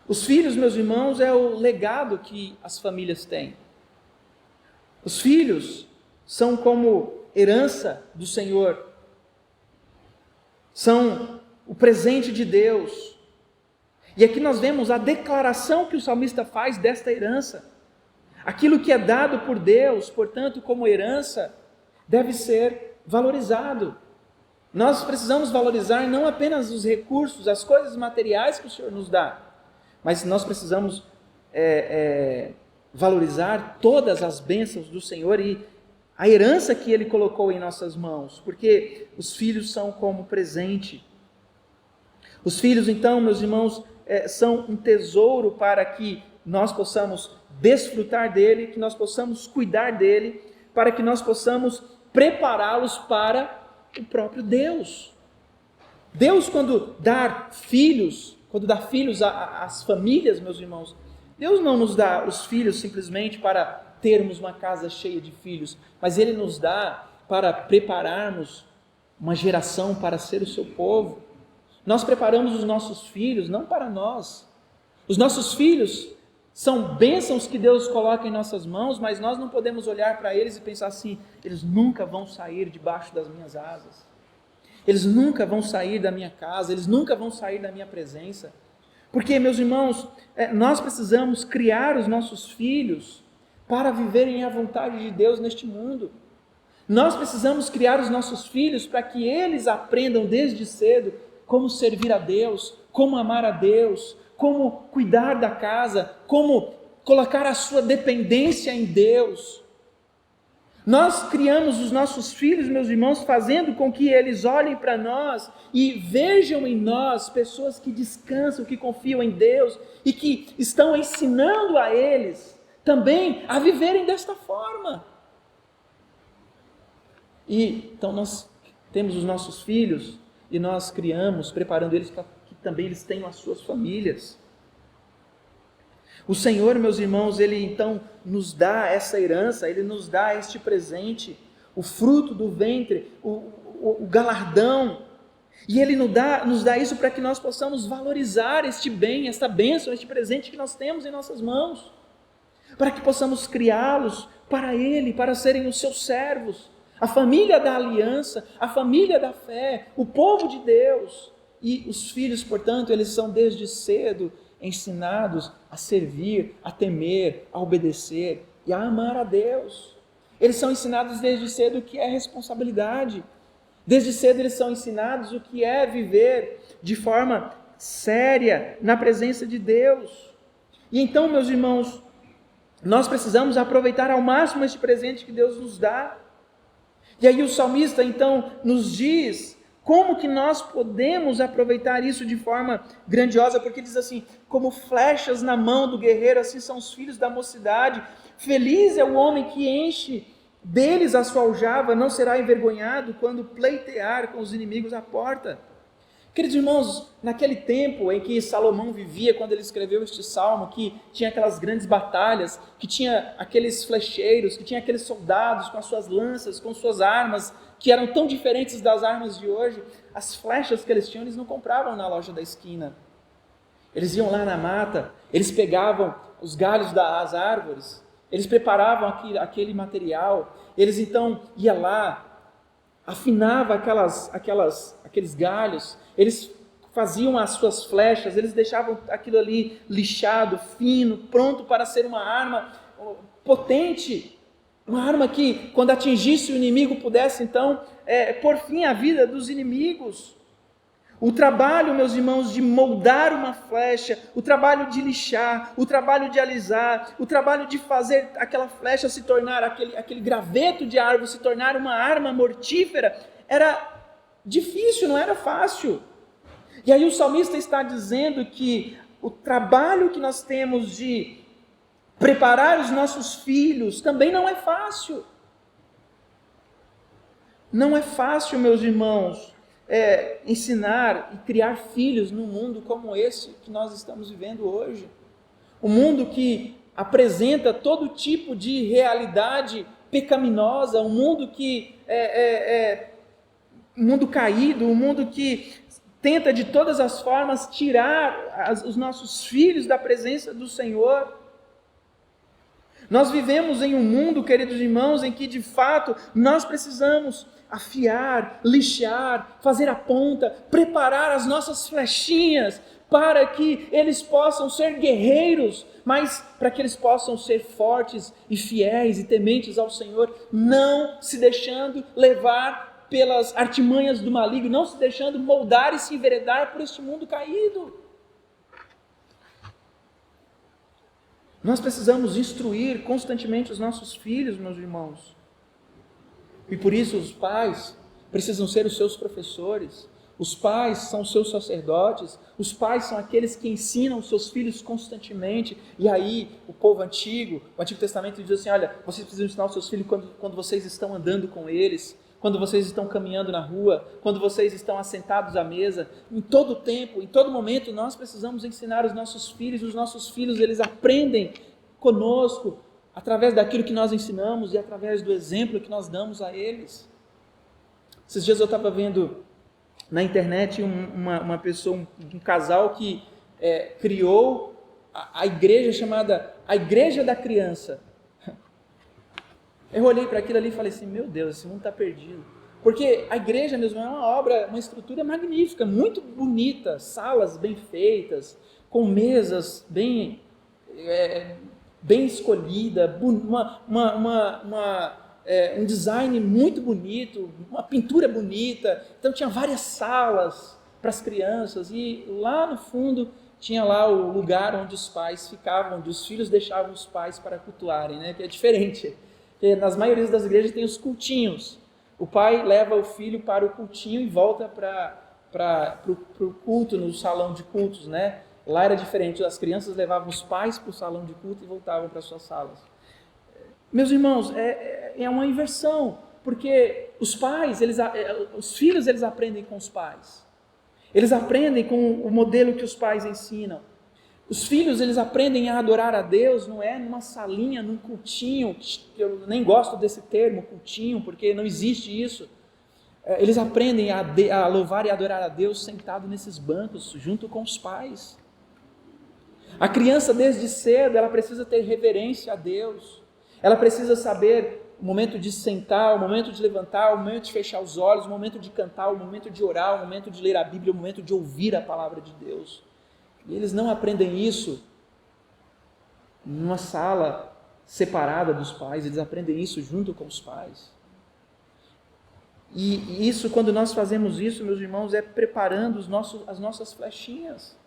Os filhos, meus irmãos, é o legado que as famílias têm. Os filhos são como herança do Senhor, são o presente de Deus. E aqui nós vemos a declaração que o salmista faz desta herança. Aquilo que é dado por Deus, portanto, como herança, deve ser valorizado. Nós precisamos valorizar não apenas os recursos, as coisas materiais que o Senhor nos dá, mas nós precisamos valorizar todas as bênçãos do Senhor e a herança que Ele colocou em nossas mãos, porque os filhos são como presente. Os filhos, então, meus irmãos, são um tesouro para que nós possamos desfrutar dele, que nós possamos cuidar dele, para que nós possamos prepará-los para o próprio Deus. Deus, quando dá filhos às famílias, meus irmãos, Deus não nos dá os filhos simplesmente para termos uma casa cheia de filhos, mas Ele nos dá para prepararmos uma geração para ser o seu povo. Nós preparamos os nossos filhos não para nós. Os nossos filhos são bênçãos que Deus coloca em nossas mãos, mas nós não podemos olhar para eles e pensar assim: eles nunca vão sair debaixo das minhas asas, eles nunca vão sair da minha casa, eles nunca vão sair da minha presença. Porque, meus irmãos, nós precisamos criar os nossos filhos para viverem a vontade de Deus neste mundo. Nós precisamos criar os nossos filhos para que eles aprendam desde cedo como servir a Deus, como amar a Deus, como cuidar da casa, como colocar a sua dependência em Deus. Nós criamos os nossos filhos, meus irmãos, fazendo com que eles olhem para nós e vejam em nós pessoas que descansam, que confiam em Deus e que estão ensinando a eles também a viverem desta forma. E então nós temos os nossos filhos e nós criamos, preparando eles para que também eles tenham as suas famílias. O Senhor, meus irmãos, Ele então nos dá essa herança, Ele nos dá este presente, o fruto do ventre, o galardão, e Ele nos dá isso para que nós possamos valorizar este bem, esta bênção, este presente que nós temos em nossas mãos, para que possamos criá-los para Ele, para serem os seus servos, a família da aliança, a família da fé, o povo de Deus. E os filhos, portanto, eles são desde cedo ensinados a servir, a temer, a obedecer e a amar a Deus. Eles são ensinados desde cedo o que é responsabilidade. Desde cedo eles são ensinados o que é viver de forma séria na presença de Deus. E então, meus irmãos, nós precisamos aproveitar ao máximo este presente que Deus nos dá. E aí o salmista então nos diz como que nós podemos aproveitar isso de forma grandiosa, porque diz assim: como flechas na mão do guerreiro, assim são os filhos da mocidade. Feliz é o homem que enche deles a sua aljava, não será envergonhado quando pleitear com os inimigos à porta. Queridos irmãos, naquele tempo em que Salomão vivia, quando ele escreveu este salmo, que tinha aquelas grandes batalhas, que tinha aqueles flecheiros, que tinha aqueles soldados com as suas lanças, com suas armas, que eram tão diferentes das armas de hoje, as flechas que eles tinham, eles não compravam na loja da esquina. Eles iam lá na mata, eles pegavam os galhos das árvores, eles preparavam aquele material, eles então iam lá, afinavam aqueles galhos, eles faziam as suas flechas, eles deixavam aquilo ali lixado, fino, pronto para ser uma arma potente, uma arma que, quando atingisse o inimigo, pudesse então pôr fim à vida dos inimigos. O trabalho, meus irmãos, de moldar uma flecha, o trabalho de lixar, o trabalho de alisar, o trabalho de fazer aquela flecha se tornar, aquele graveto de árvore se tornar uma arma mortífera, era difícil, não era fácil. E aí o salmista está dizendo que o trabalho que nós temos de preparar os nossos filhos também não é fácil. Não é fácil, meus irmãos, ensinar e criar filhos num mundo como esse que nós estamos vivendo hoje. Um mundo que apresenta todo tipo de realidade pecaminosa, um mundo que um mundo caído, um mundo que tenta de todas as formas tirar os nossos filhos da presença do Senhor. Nós vivemos em um mundo, queridos irmãos, em que de fato nós precisamos afiar, lixar, fazer a ponta, preparar as nossas flechinhas para que eles possam ser guerreiros, mas para que eles possam ser fortes e fiéis e tementes ao Senhor, não se deixando levar pelas artimanhas do maligno, não se deixando moldar e se enveredar por este mundo caído. Nós precisamos instruir constantemente os nossos filhos, meus irmãos. E por isso os pais precisam ser os seus professores. Os pais são os seus sacerdotes. Os pais são aqueles que ensinam os seus filhos constantemente. E aí o povo antigo, o Antigo Testamento diz assim, olha, vocês precisam ensinar os seus filhos quando vocês estão andando com eles, quando vocês estão caminhando na rua, quando vocês estão assentados à mesa. Em todo tempo, em todo momento, nós precisamos ensinar os nossos filhos. Os nossos filhos, eles aprendem conosco, através daquilo que nós ensinamos e através do exemplo que nós damos a eles. Esses dias eu estava vendo na internet uma pessoa, um casal que criou a igreja chamada a Igreja da Criança. Eu olhei para aquilo ali e falei assim, meu Deus, esse mundo está perdido. Porque a igreja mesmo é uma obra, uma estrutura magnífica, muito bonita, salas bem feitas, com mesas bem escolhida, um design muito bonito, uma pintura bonita. Então tinha várias salas para as crianças e lá no fundo tinha lá o lugar onde os pais ficavam, onde os filhos deixavam os pais para cultuarem, né? Que é diferente. Porque nas maiorias das igrejas tem os cultinhos. O pai leva o filho para o cultinho e volta para o culto, no salão de cultos, né? Lá era diferente, as crianças levavam os pais para o salão de culto e voltavam para as suas salas. Meus irmãos, é uma inversão, porque os filhos eles aprendem com os pais. Eles aprendem com o modelo que os pais ensinam. Os filhos eles aprendem a adorar a Deus, não é numa salinha, num cultinho, que eu nem gosto desse termo, cultinho, porque não existe isso. Eles aprendem a louvar e adorar a Deus sentado nesses bancos, junto com os pais. A criança desde cedo, ela precisa ter reverência a Deus. Ela precisa saber o momento de sentar, o momento de levantar, o momento de fechar os olhos, o momento de cantar, o momento de orar, o momento de ler a Bíblia, o momento de ouvir a palavra de Deus. E eles não aprendem isso numa sala separada dos pais, eles aprendem isso junto com os pais. E isso, quando nós fazemos isso, meus irmãos, é preparando as nossas flechinhas,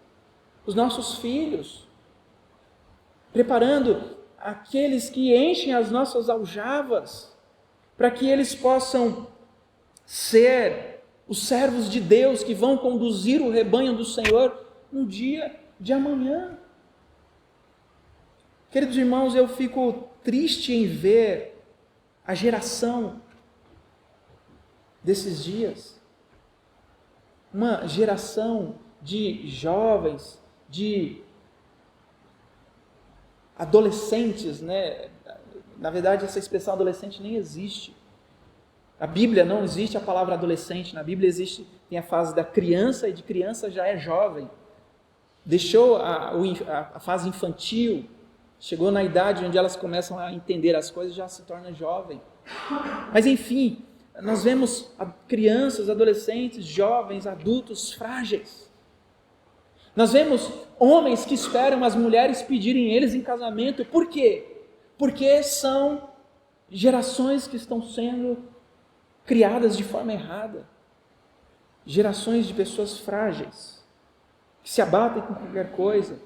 os nossos filhos, preparando aqueles que enchem as nossas aljavas, para que eles possam ser os servos de Deus que vão conduzir o rebanho do Senhor no dia de amanhã. Queridos irmãos, eu fico triste em ver a geração desses dias, uma geração de jovens, de adolescentes, né? Na verdade, essa expressão adolescente nem existe. Na Bíblia não existe a palavra adolescente, na Bíblia tem a fase da criança, e de criança já é jovem. Deixou a fase infantil, chegou na idade onde elas começam a entender as coisas, já se torna jovem. Mas enfim, nós vemos crianças, adolescentes, jovens, adultos frágeis. Nós vemos homens que esperam as mulheres pedirem eles em casamento. Por quê? Porque são gerações que estão sendo criadas de forma errada. gerações de pessoas frágeis, que se abatem com qualquer coisa,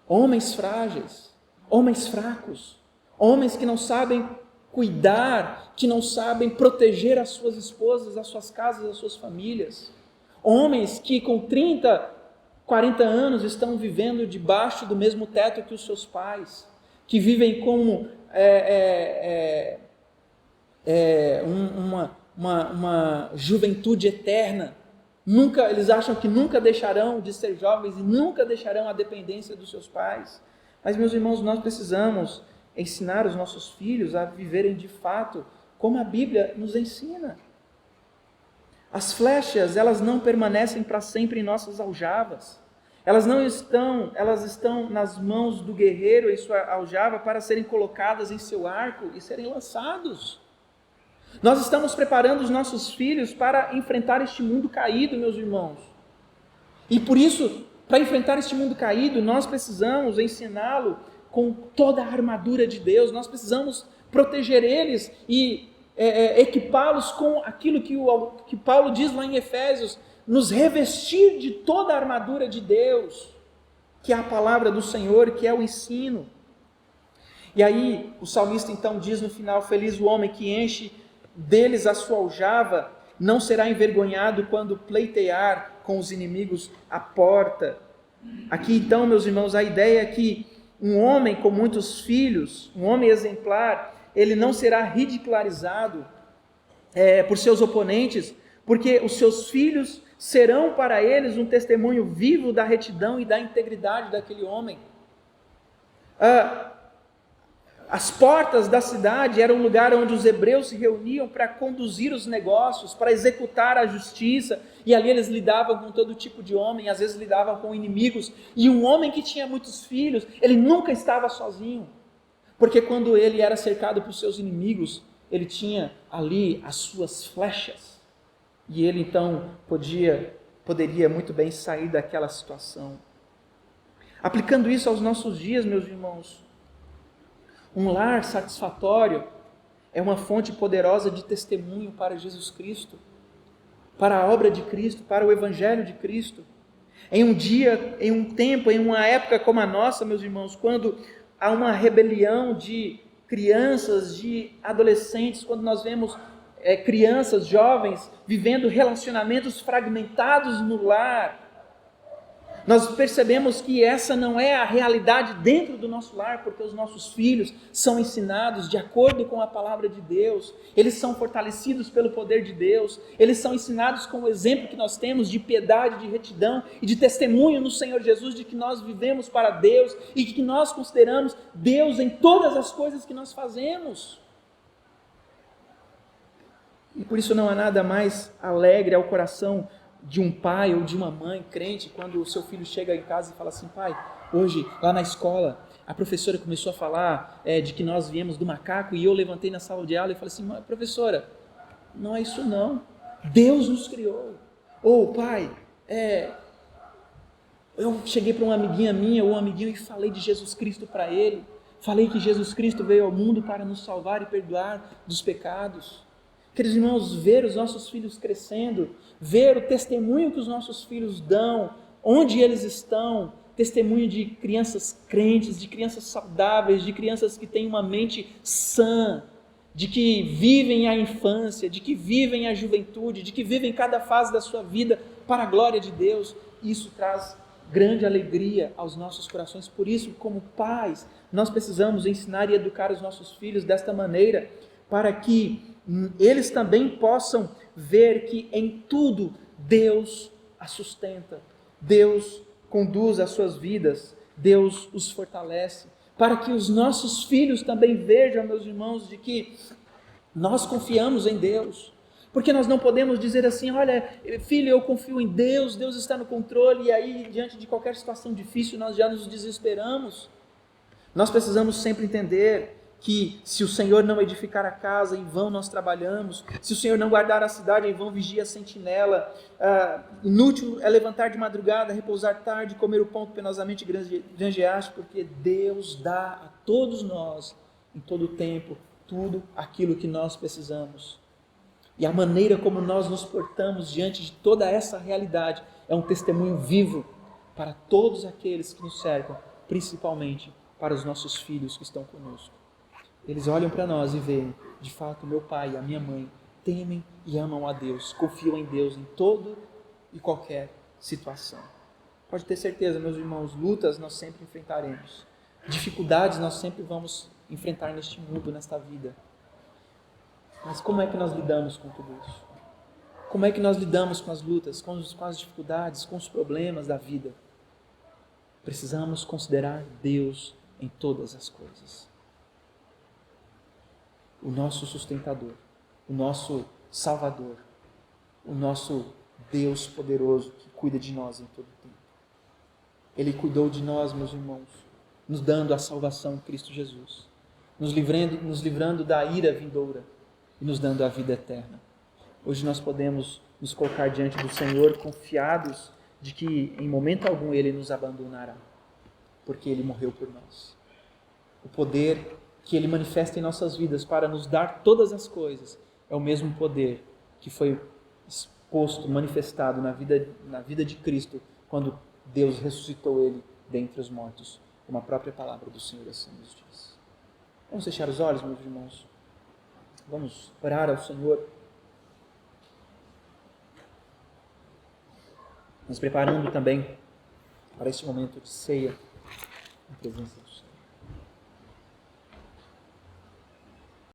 homens frágeis, homens fracos, homens que não sabem cuidar, que não sabem proteger as suas esposas, as suas casas, as suas famílias, homens que com 30, 40 anos estão vivendo debaixo do mesmo teto que os seus pais, que vivem como uma juventude eterna. Eles acham que nunca deixarão de ser jovens e nunca deixarão a dependência dos seus pais. Mas, meus irmãos, nós precisamos ensinar os nossos filhos a viverem de fato como a Bíblia nos ensina. As flechas, elas não permanecem para sempre em nossas aljavas. Elas estão nas mãos do guerreiro em sua aljava para serem colocadas em seu arco e serem lançados. Nós estamos preparando os nossos filhos para enfrentar este mundo caído, meus irmãos. E por isso, para enfrentar este mundo caído, nós precisamos ensiná-lo com toda a armadura de Deus. Nós precisamos proteger eles e equipá-los com aquilo que Paulo diz lá em Efésios, nos revestir de toda a armadura de Deus, que é a palavra do Senhor, que é o ensino. E aí o salmista então diz no final: feliz o homem que enche deles a sua aljava, não será envergonhado quando pleitear com os inimigos à porta. Aqui então, meus irmãos, a ideia é que um homem com muitos filhos, um homem exemplar, ele não será ridicularizado por seus oponentes, porque os seus filhos serão para eles um testemunho vivo da retidão e da integridade daquele homem. As portas da cidade eram um lugar onde os hebreus se reuniam para conduzir os negócios, para executar a justiça, e ali eles lidavam com todo tipo de homem, às vezes lidavam com inimigos, e um homem que tinha muitos filhos, ele nunca estava sozinho, porque quando ele era cercado por seus inimigos, ele tinha ali as suas flechas, e ele então poderia muito bem sair daquela situação. Aplicando isso aos nossos dias, meus irmãos, um lar satisfatório é uma fonte poderosa de testemunho para Jesus Cristo, para a obra de Cristo, para o Evangelho de Cristo. Em um dia, em um tempo, em uma época como a nossa, meus irmãos, quando há uma rebelião de crianças, de adolescentes, quando nós vemos crianças, jovens, vivendo relacionamentos fragmentados no lar, nós percebemos que essa não é a realidade dentro do nosso lar, porque os nossos filhos são ensinados de acordo com a palavra de Deus, eles são fortalecidos pelo poder de Deus, eles são ensinados com o exemplo que nós temos de piedade, de retidão e de testemunho no Senhor Jesus, de que nós vivemos para Deus e que nós consideramos Deus em todas as coisas que nós fazemos. E por isso não há nada mais alegre ao coração de um pai ou de uma mãe crente, quando o seu filho chega em casa e fala assim: pai, hoje lá na escola a professora começou a falar de que nós viemos do macaco, e eu levantei na sala de aula e falei assim: professora, não é isso não, Deus nos criou. Ou pai, eu cheguei para uma amiguinha minha ou um amiguinho e falei de Jesus Cristo para ele, falei que Jesus Cristo veio ao mundo para nos salvar e perdoar dos pecados. Queridos irmãos, ver os nossos filhos crescendo, ver o testemunho que os nossos filhos dão, onde eles estão, testemunho de crianças crentes, de crianças saudáveis, de crianças que têm uma mente sã, de que vivem a infância, de que vivem a juventude, de que vivem cada fase da sua vida para a glória de Deus. Isso traz grande alegria aos nossos corações. Por isso, como pais, nós precisamos ensinar e educar os nossos filhos desta maneira, para que eles também possam ver que em tudo Deus as sustenta, Deus conduz as suas vidas, Deus os fortalece, para que os nossos filhos também vejam, meus irmãos, de que nós confiamos em Deus, porque nós não podemos dizer assim: olha, filho, eu confio em Deus, Deus está no controle, e aí diante de qualquer situação difícil nós já nos desesperamos. Nós precisamos sempre entender que se o Senhor não edificar a casa, em vão nós trabalhamos, se o Senhor não guardar a cidade, em vão vigia a sentinela, inútil é levantar de madrugada, repousar tarde, comer o pão que penosamente granjeaste, porque Deus dá a todos nós, em todo o tempo, tudo aquilo que nós precisamos. E a maneira como nós nos portamos diante de toda essa realidade é um testemunho vivo para todos aqueles que nos cercam, principalmente para os nossos filhos que estão conosco. Eles olham para nós e veem, de fato, meu pai e a minha mãe temem e amam a Deus, confiam em Deus em todo e qualquer situação. Pode ter certeza, meus irmãos, lutas nós sempre enfrentaremos. Dificuldades nós sempre vamos enfrentar neste mundo, nesta vida. Mas como é que nós lidamos com tudo isso? Como é que nós lidamos com as lutas, com as dificuldades, com os problemas da vida? Precisamos considerar Deus em todas as coisas. O nosso sustentador, o nosso Salvador, o nosso Deus poderoso que cuida de nós em todo o tempo. Ele cuidou de nós, meus irmãos, nos dando a salvação em Cristo Jesus, nos livrando da ira vindoura e nos dando a vida eterna. Hoje nós podemos nos colocar diante do Senhor confiados de que em momento algum Ele nos abandonará, porque Ele morreu por nós. O poder que Ele manifesta em nossas vidas para nos dar todas as coisas é o mesmo poder que foi exposto, manifestado na vida de Cristo, quando Deus ressuscitou Ele dentre os mortos, como a própria palavra do Senhor assim nos diz. Vamos fechar os olhos, meus irmãos. Vamos orar ao Senhor. Nos preparando também para este momento de ceia, na presença do Senhor.